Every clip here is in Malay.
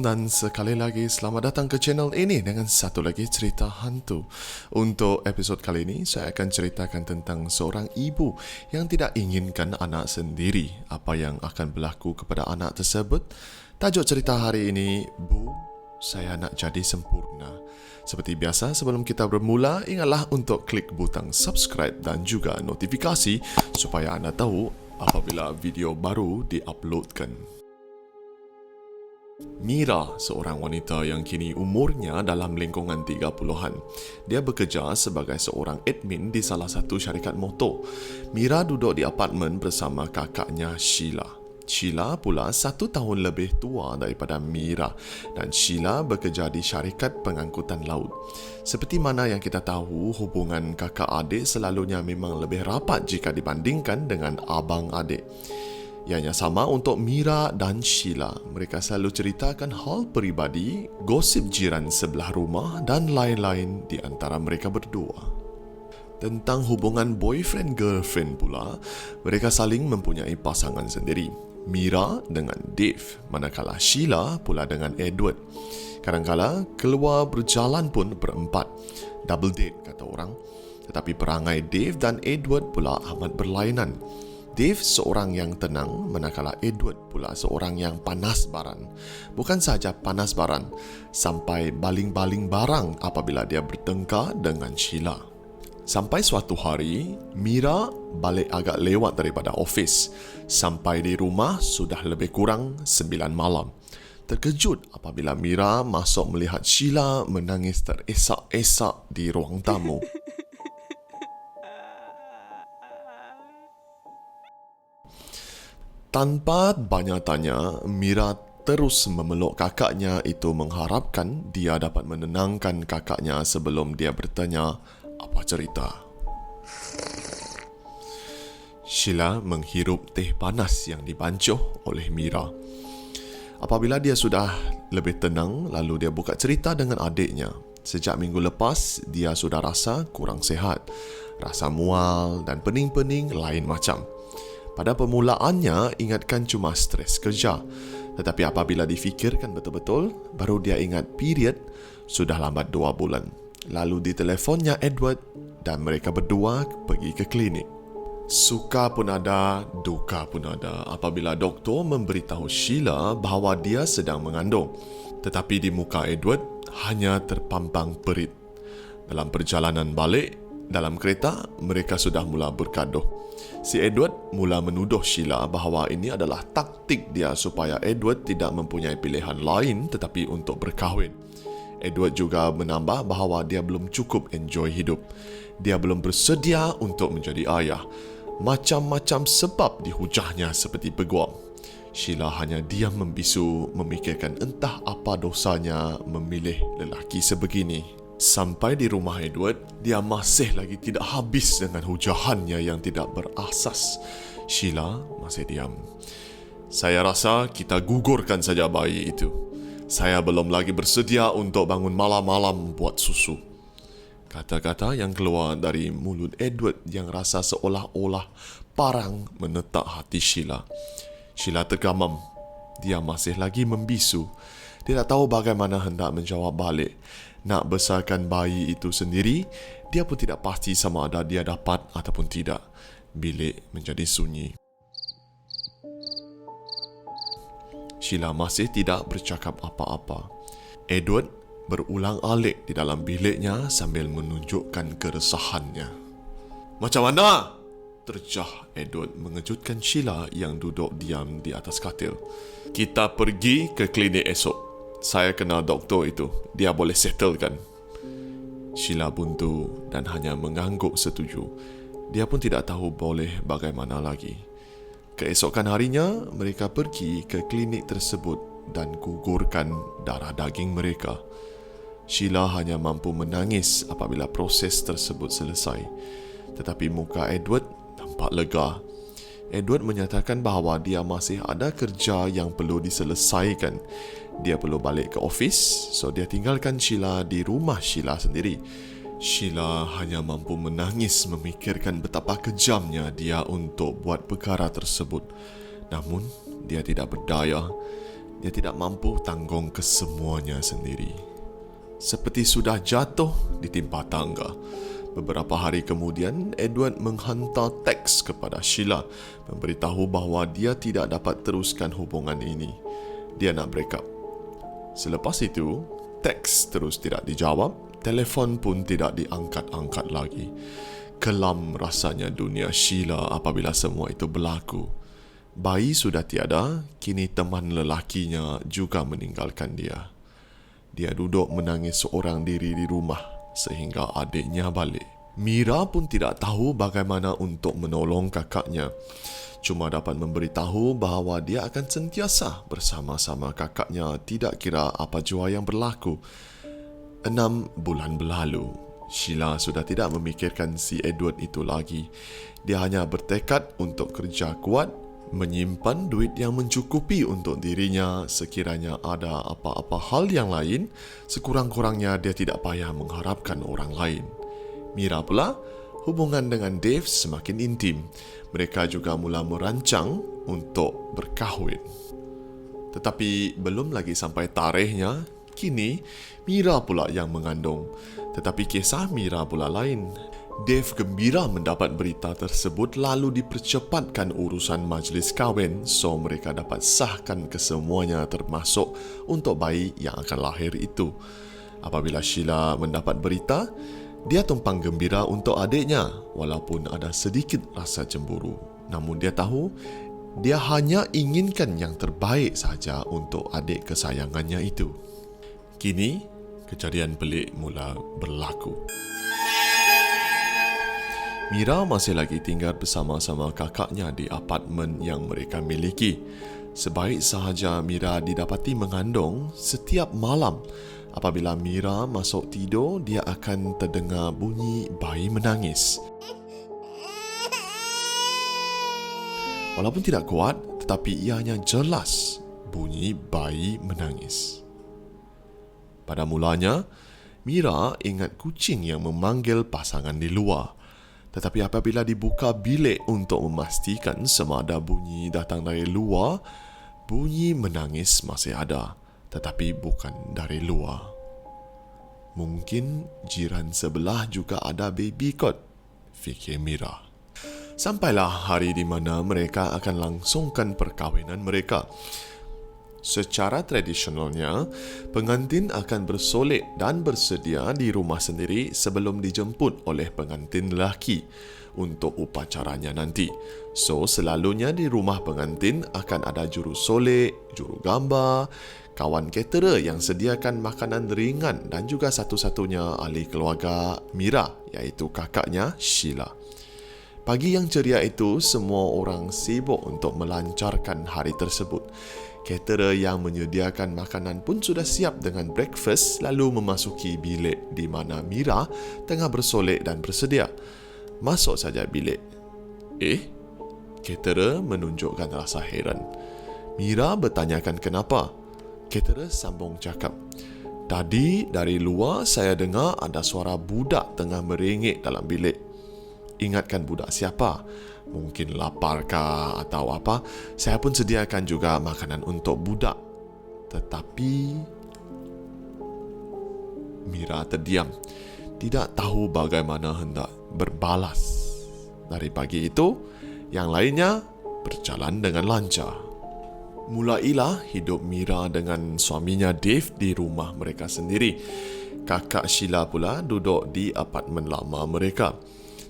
dan sekali lagi selamat datang ke channel ini dengan satu lagi cerita hantu. Untuk episod kali ini, saya akan ceritakan tentang seorang ibu yang tidak inginkan anak sendiri. Apa yang akan berlaku kepada anak tersebut? Tajuk cerita hari ini, Bu, saya nak jadi sempurna. Seperti biasa, sebelum kita bermula, ingatlah untuk klik butang subscribe dan juga notifikasi supaya anda tahu apabila video baru diuploadkan. Mira, seorang wanita yang kini umurnya dalam lingkungan 30-an. Dia bekerja sebagai seorang admin di salah satu syarikat motor. Mira duduk di apartmen bersama kakaknya Sheila. Sheila pula 1 tahun lebih tua daripada Mira dan Sheila bekerja di syarikat pengangkutan laut. Seperti mana yang kita tahu, hubungan kakak adik selalunya memang lebih rapat jika dibandingkan dengan abang adik. Ianya sama untuk Mira dan Sheila. Mereka selalu ceritakan hal peribadi, gosip jiran sebelah rumah dan lain-lain di antara mereka berdua. Tentang hubungan boyfriend-girlfriend pula, mereka saling mempunyai pasangan sendiri. Mira dengan Dave, manakala Sheila pula dengan Edward. Kadang-kala keluar berjalan pun berempat. Double date kata orang. Tetapi perangai Dave dan Edward pula amat berlainan. Dave seorang yang tenang, manakala Edward pula seorang yang panas baran. Bukan sahaja panas baran, sampai baling-baling barang apabila dia bertengkar dengan Sheila. Sampai suatu hari, Mira balik agak lewat daripada ofis. Sampai di rumah sudah lebih kurang 9 malam. Terkejut apabila Mira masuk melihat Sheila menangis teresak-esak di ruang tamu. Tanpa banyak tanya, Mira terus memeluk kakaknya itu mengharapkan dia dapat menenangkan kakaknya sebelum dia bertanya apa cerita. Sheila menghirup teh panas yang dibancuh oleh Mira. Apabila dia sudah lebih tenang, lalu dia buka cerita dengan adiknya. Sejak minggu lepas, dia sudah rasa kurang sihat. Rasa mual dan pening-pening lain macam. Pada permulaannya, ingatkan cuma stres kerja. Tetapi apabila difikirkan betul-betul, baru dia ingat period sudah lambat 2 bulan. Lalu diteleponnya Edward dan mereka berdua pergi ke klinik. Suka pun ada, duka pun ada apabila doktor memberitahu Sheila bahawa dia sedang mengandung. Tetapi di muka Edward hanya terpampang perit. Dalam perjalanan balik, dalam kereta, mereka sudah mula bergaduh. Si Edward mula menuduh Sheila bahawa ini adalah taktik dia supaya Edward tidak mempunyai pilihan lain tetapi untuk berkahwin. Edward juga menambah bahawa dia belum cukup enjoy hidup. Dia belum bersedia untuk menjadi ayah. Macam-macam sebab dihujahnya seperti peguam. Sheila hanya diam membisu memikirkan entah apa dosanya memilih lelaki sebegini. Sampai di rumah Edward, dia masih lagi tidak habis dengan hujahannya yang tidak berasas. Sheila masih diam. Saya rasa kita gugurkan saja bayi itu. Saya belum lagi bersedia untuk bangun malam-malam buat susu. Kata-kata yang keluar dari mulut Edward yang rasa seolah-olah parang menetak hati Sheila. Sheila tergamam. Dia masih lagi membisu. Dia tak tahu bagaimana hendak menjawab balik. Nak besarkan bayi itu sendiri, dia pun tidak pasti sama ada dia dapat ataupun tidak. Bilik menjadi sunyi. Sheila masih tidak bercakap apa-apa. Edward berulang-alik di dalam biliknya sambil menunjukkan keresahannya. Macam mana? Terjah Edward mengejutkan Sheila yang duduk diam di atas katil. Kita pergi ke klinik esok. Saya kenal doktor itu. Dia boleh settlekan. Sheila buntu dan hanya mengangguk setuju. Dia pun tidak tahu boleh bagaimana lagi. Keesokan harinya, mereka pergi ke klinik tersebut dan gugurkan darah daging mereka. Sheila hanya mampu menangis apabila proses tersebut selesai. Tetapi muka Edward nampak lega. Edward menyatakan bahawa dia masih ada kerja yang perlu diselesaikan. Dia perlu balik ke ofis, so dia tinggalkan Sheila di rumah Sheila sendiri. Sheila hanya mampu menangis memikirkan betapa kejamnya dia untuk buat perkara tersebut. Namun, dia tidak berdaya. Dia tidak mampu tanggung kesemuanya sendiri. Seperti sudah jatuh ditimpa tangga. Beberapa hari kemudian, Edward menghantar teks kepada Sheila memberitahu bahawa dia tidak dapat teruskan hubungan ini. Dia nak break up. Selepas itu, teks terus tidak dijawab, telefon pun tidak diangkat-angkat lagi. Kelam rasanya dunia Sheila apabila semua itu berlaku. Bayi sudah tiada, kini teman lelakinya juga meninggalkan dia. Dia duduk menangis seorang diri di rumah sehingga adiknya balik. Mira pun tidak tahu bagaimana untuk menolong kakaknya. Cuma dapat memberitahu bahawa dia akan sentiasa bersama-sama kakaknya tidak kira apa jua yang berlaku. 6 bulan berlalu. Sheila sudah tidak memikirkan si Edward itu lagi. Dia hanya bertekad untuk kerja kuat, menyimpan duit yang mencukupi untuk dirinya sekiranya ada apa-apa hal yang lain, sekurang-kurangnya dia tidak payah mengharapkan orang lain. Mira pula, hubungan dengan Dave semakin intim. Mereka juga mula merancang untuk berkahwin. Tetapi belum lagi sampai tarikhnya, kini Mira pula yang mengandung. Tetapi kisah Mira pula lain. Dave gembira mendapat berita tersebut lalu dipercepatkan urusan majlis kahwin so mereka dapat sahkan kesemuanya termasuk untuk bayi yang akan lahir itu. Apabila Sheila mendapat berita, dia tumpang gembira untuk adiknya walaupun ada sedikit rasa cemburu. Namun dia tahu dia hanya inginkan yang terbaik saja untuk adik kesayangannya itu. Kini, kejadian pelik mula berlaku. Mira masih lagi tinggal bersama-sama kakaknya di apartmen yang mereka miliki. Sebaik sahaja Mira didapati mengandung, setiap malam apabila Mira masuk tidur, dia akan terdengar bunyi bayi menangis. Walaupun tidak kuat, tetapi ianya jelas bunyi bayi menangis. Pada mulanya, Mira ingat kucing yang memanggil pasangan di luar. Tetapi apabila dibuka bilik untuk memastikan semada bunyi datang dari luar, bunyi menangis masih ada, tetapi bukan dari luar. Mungkin jiran sebelah juga ada baby cot, fikir Mira. Sampailah hari di mana mereka akan langsungkan perkahwinan mereka. Secara tradisionalnya, pengantin akan bersolek dan bersedia di rumah sendiri sebelum dijemput oleh pengantin lelaki untuk upacaranya nanti. So, selalunya di rumah pengantin akan ada juru solek, juru gambar, kawan caterer yang sediakan makanan ringan dan juga satu-satunya ahli keluarga Mira, iaitu kakaknya Sheila. Pagi yang ceria itu, semua orang sibuk untuk melancarkan hari tersebut. Caterer yang menyediakan makanan pun sudah siap dengan breakfast lalu memasuki bilik di mana Mira tengah bersolek dan bersedia. Masuk saja bilik. Caterer menunjukkan rasa heran. Mira bertanyakan kenapa. Caterer sambung cakap, "Tadi dari luar saya dengar ada suara budak tengah merengek dalam bilik. Ingatkan budak siapa? Mungkin laparkah atau apa? Saya pun sediakan juga makanan untuk budak." Tetapi Mira terdiam, tidak tahu bagaimana hendak berbalas. Dari pagi itu, yang lainnya berjalan dengan lancar. Mulailah hidup Mira dengan suaminya Dave di rumah mereka sendiri. Kakak Sheila pula duduk di apartmen lama mereka.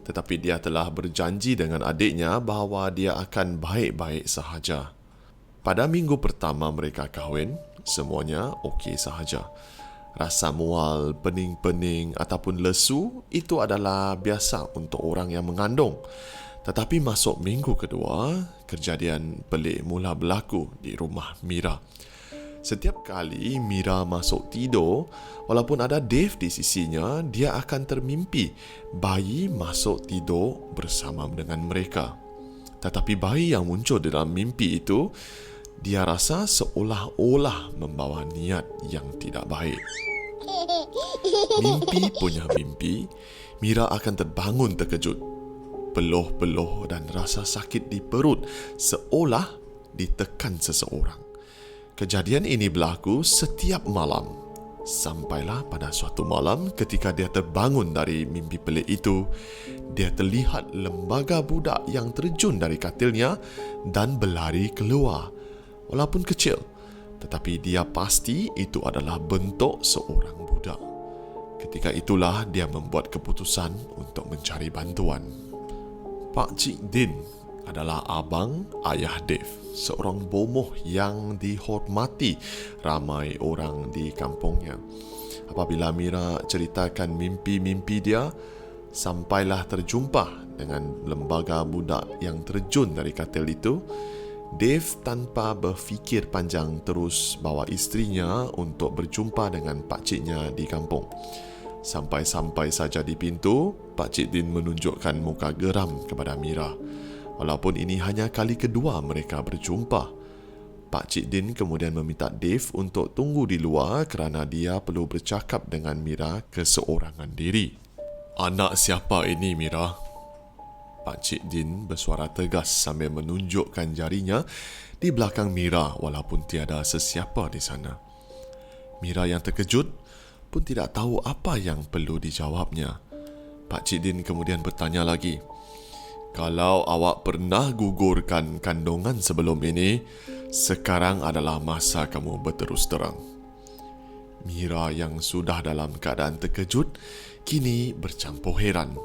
Tetapi dia telah berjanji dengan adiknya bahawa dia akan baik-baik sahaja. Pada minggu pertama mereka kahwin, semuanya okey sahaja. Rasa mual, pening-pening ataupun lesu itu adalah biasa untuk orang yang mengandung. Tetapi masuk minggu kedua, kejadian pelik mula berlaku di rumah Mira. Setiap kali Mira masuk tidur, walaupun ada Dave di sisinya, dia akan termimpi bayi masuk tidur bersama dengan mereka. Tetapi bayi yang muncul dalam mimpi itu, dia rasa seolah-olah membawa niat yang tidak baik. Mimpi punya mimpi, Mira akan terbangun terkejut. Peluh-peluh dan rasa sakit di perut seolah ditekan seseorang. Kejadian ini berlaku setiap malam. Sampailah pada suatu malam ketika dia terbangun dari mimpi pelik itu, dia terlihat lembaga budak yang terjun dari katilnya dan berlari keluar. Walaupun kecil, tetapi dia pasti itu adalah bentuk seorang budak. Ketika itulah dia membuat keputusan untuk mencari bantuan. Pak Cik Din adalah abang ayah Dave, seorang bomoh yang dihormati ramai orang di kampungnya. Apabila Mira ceritakan mimpi-mimpi dia, sampailah terjumpa dengan lembaga budak yang terjun dari katil itu, Dave tanpa berfikir panjang terus bawa isterinya untuk berjumpa dengan pakciknya di kampung. Sampai-sampai saja di pintu, Pak Cik Din menunjukkan muka geram kepada Mira. Walaupun ini hanya kali kedua mereka berjumpa. Pak Cik Din kemudian meminta Dave untuk tunggu di luar kerana dia perlu bercakap dengan Mira keseorangan diri. "Anak siapa ini, Mira?" Pak Cik Din bersuara tegas sambil menunjukkan jarinya di belakang Mira walaupun tiada sesiapa di sana. Mira yang terkejut pun tidak tahu apa yang perlu dijawabnya. Pak Cik Din kemudian bertanya lagi, "Kalau awak pernah gugurkan kandungan sebelum ini, sekarang adalah masa kamu berterus terang." Mira yang sudah dalam keadaan terkejut kini bercampur heran.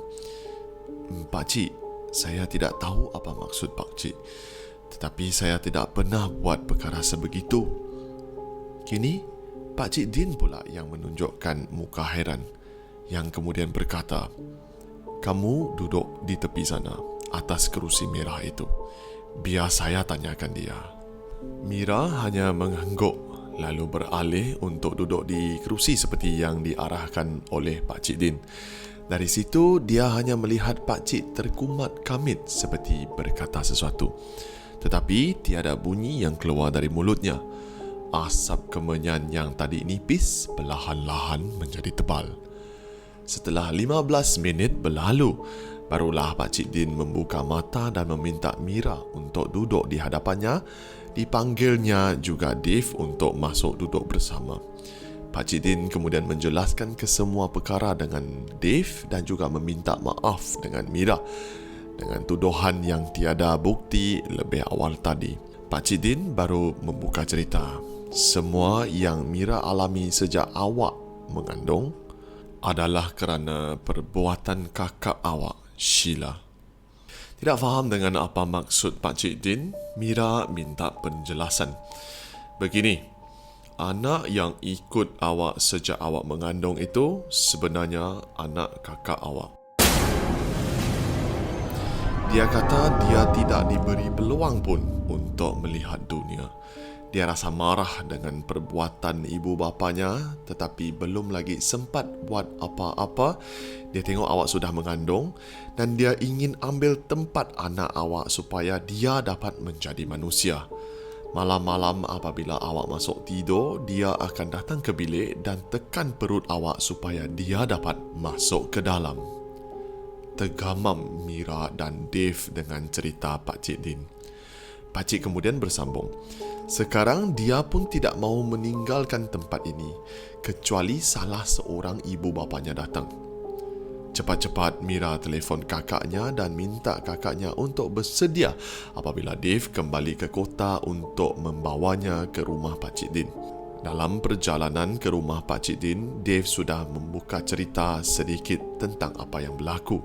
"Pak Cik, saya tidak tahu apa maksud Pak Cik. Tetapi saya tidak pernah buat perkara sebegitu." Kini, Pak Cik Din pula yang menunjukkan muka heran, yang kemudian berkata, "Kamu duduk di tepi sana, atas kerusi merah itu. Biar saya tanyakan dia." Mira hanya mengangguk, lalu beralih untuk duduk di kerusi seperti yang diarahkan oleh Pak Cik Din. Dari situ, dia hanya melihat Pak Cik terkumat kamit seperti berkata sesuatu. Tetapi tiada bunyi yang keluar dari mulutnya. Asap kemenyan yang tadi nipis perlahan-lahan menjadi tebal. Setelah 15 minit berlalu, barulah Pak Cik Din membuka mata dan meminta Mira untuk duduk di hadapannya. Dipanggilnya juga Dave untuk masuk duduk bersama. Pak Cik Din kemudian menjelaskan kesemua perkara dengan Dave dan juga meminta maaf dengan Mira dengan tuduhan yang tiada bukti lebih awal tadi. Pak Cik Din baru membuka cerita. Semua yang Mira alami sejak awak mengandung adalah kerana perbuatan kakak awak, Sheila. Tidak faham dengan apa maksud Pak Cik Din, Mira minta penjelasan. "Begini, anak yang ikut awak sejak awak mengandung itu sebenarnya anak kakak awak. Dia kata dia tidak diberi peluang pun untuk melihat dunia. Dia rasa marah dengan perbuatan ibu bapanya, tetapi belum lagi sempat buat apa-apa. Dia tengok awak sudah mengandung dan dia ingin ambil tempat anak awak supaya dia dapat menjadi manusia. Malam-malam apabila awak masuk tidur, dia akan datang ke bilik dan tekan perut awak supaya dia dapat masuk ke dalam." Tergamam Mira dan Dave dengan cerita Pak Cik Din. Pak Cik kemudian bersambung, "Sekarang dia pun tidak mahu meninggalkan tempat ini, kecuali salah seorang ibu bapanya datang." Cepat-cepat Mira telefon kakaknya dan minta kakaknya untuk bersedia apabila Dave kembali ke kota untuk membawanya ke rumah Pak Cik Din. Dalam perjalanan ke rumah Pak Cik Din, Dave sudah membuka cerita sedikit tentang apa yang berlaku.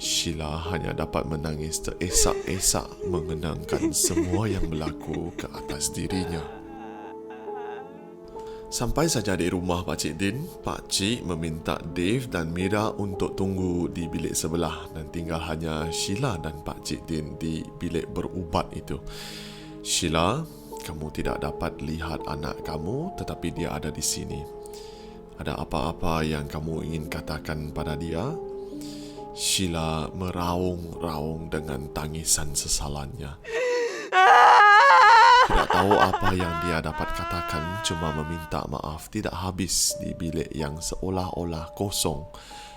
Sheila hanya dapat menangis teresak-esak mengenangkan semua yang berlaku ke atas dirinya. Sampai saja di rumah Pak Cik Din, Pak Cik meminta Dave dan Mira untuk tunggu di bilik sebelah dan tinggal hanya Sheila dan Pak Cik Din di bilik berubat itu. "Sheila, kamu tidak dapat lihat anak kamu, tetapi dia ada di sini. Ada apa-apa yang kamu ingin katakan pada dia?" Sheila meraung-raung dengan tangisan sesalannya. Tidak tahu apa yang dia dapat katakan, cuma meminta maaf tidak habis di bilik yang seolah-olah kosong,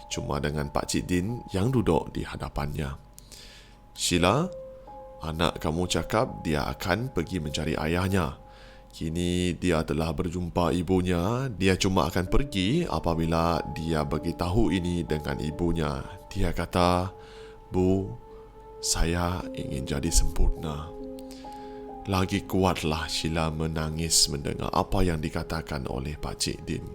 cuma dengan Pak Cik Din yang duduk di hadapannya. "Sheila, anak kamu cakap dia akan pergi mencari ayahnya. Kini dia telah berjumpa ibunya. Dia cuma akan pergi apabila dia beritahu ini dengan ibunya. Dia kata, "Bu, saya ingin jadi sempurna." Lagi kuatlah Sheila menangis mendengar apa yang dikatakan oleh Pak Cik Din.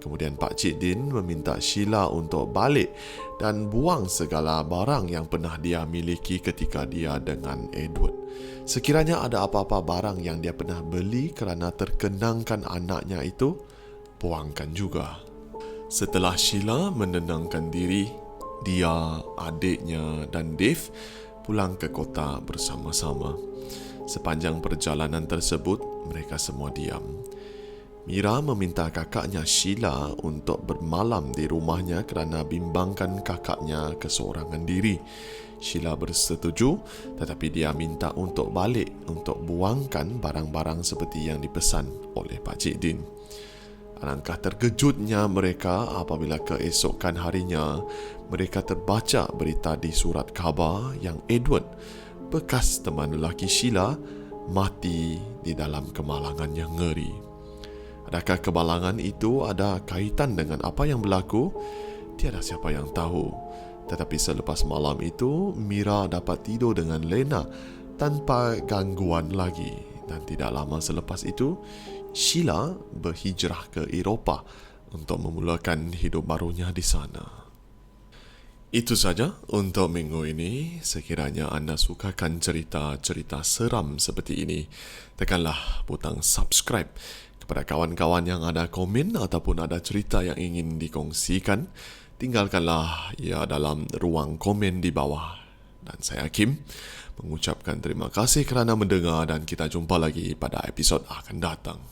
Kemudian Pak Cik Din meminta Sheila untuk balik dan buang segala barang yang pernah dia miliki ketika dia dengan Edward. Sekiranya ada apa-apa barang yang dia pernah beli kerana terkenangkan anaknya itu, buangkan juga. Setelah Sheila menenangkan diri, dia, adiknya dan Dave pulang ke kota bersama-sama. Sepanjang perjalanan tersebut, mereka semua diam. Mira meminta kakaknya Sheila untuk bermalam di rumahnya kerana bimbangkan kakaknya keseorangan diri. Sheila bersetuju, tetapi dia minta untuk balik untuk buangkan barang-barang seperti yang dipesan oleh Pak Cik Din. Alangkah terkejutnya mereka apabila keesokan harinya mereka terbaca berita di surat khabar yang Edward, bekas teman lelaki Sheila, mati di dalam kemalangan yang ngeri. Adakah kemalangan itu ada kaitan dengan apa yang berlaku? Tiada siapa yang tahu. Tetapi selepas malam itu, Mira dapat tidur dengan lena tanpa gangguan lagi. Dan tidak lama selepas itu, Sheila berhijrah ke Eropah untuk memulakan hidup barunya di sana. Itu saja untuk minggu ini. Sekiranya anda sukakan cerita-cerita seram seperti ini, tekanlah butang subscribe. Kepada kawan-kawan yang ada komen ataupun ada cerita yang ingin dikongsikan, tinggalkanlah ia dalam ruang komen di bawah. Dan saya Kim mengucapkan terima kasih kerana mendengar dan kita jumpa lagi pada episod akan datang.